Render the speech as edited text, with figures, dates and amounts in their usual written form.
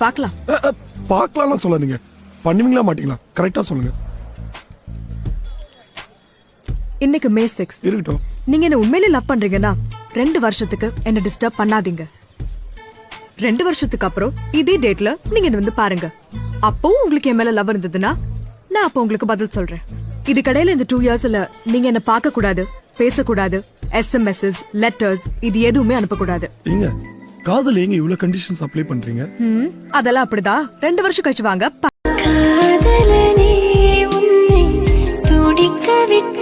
பார்க்கலாம். பார்க்கலாம்னு சொல்லாதீங்க. பண்ணுவீங்களா மாட்டீங்களா கரெக்டா சொல்லுங்க. இன்னைக்கு மே 6 இருக்கட்டும். நீங்க என்ன உண்மையிலே லவ் பண்றீங்கன்னா 2 வருஷத்துக்கு என்ன டிஸ்டர்ப் பண்ணாதீங்க. 2 வருஷத்துக்கு அப்புறம் இதே டேட்ல நீங்க என்ன வந்து பாருங்க. அப்போ உங்களுக்கு என் மேல லவ் இருந்ததுன்னா நான் அப்போ உங்களுக்கு பதில் சொல்றேன். இதுக்கடையில இந்த 2 இயர்ஸ்ல நீங்க என்ன பார்க்க கூடாது, பேசக்கூடாது, SMS, லெட்டர்ஸ் இது எதுவுமே அனுப்பக்கூடாது. ஏங்க காதல் ஏங்க இவ்வளவு கண்டிஷன்ஸ் அப்ளை பண்றீங்க? அதெல்லாம் அப்படிதான். 2 வருஷம் கழிச்சு வாங்க. காதலனே உன்னை துடிக்க விட்டு